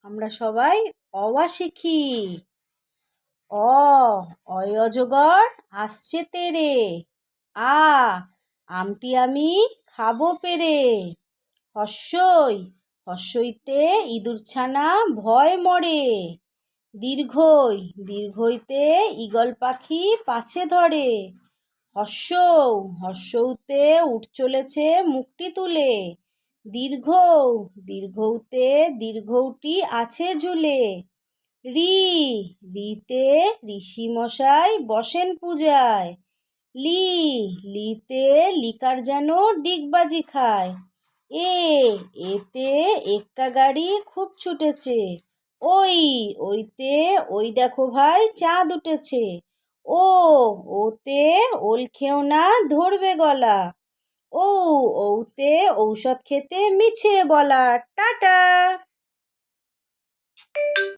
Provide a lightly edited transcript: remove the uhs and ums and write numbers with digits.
আমরা সবাই অওয়া শিখি। অ অজগর আসছে তেরে। আ আমটি আমি খাবো পেরে। হস্যই হস্যইতে ইঁদুরছানা ভয় মরে। দীর্ঘই দীর্ঘইতে ঈগল পাখি পাছে ধরে। হর্ষৌ হর্ষৌতে উঠ চলেছে মুখটি তুলে। দীর্ঘৌ দীর্ঘৌতে দীর্ঘৌটি আছে ঝুলে। রি রিতে ঋষি মশাই বসেন পূজায়। লি লিতে লিকার যেন ডিগবাজি খায়। এতে এক্কা গাড়ি খুব ছুটেছে। ওইতে ওই দেখো ভাই চাঁদ উঠেছে। ওতে ওল খেও না ধরবে গলা। ওতে ঔষধ খেতে মিছে বলা। টাটা।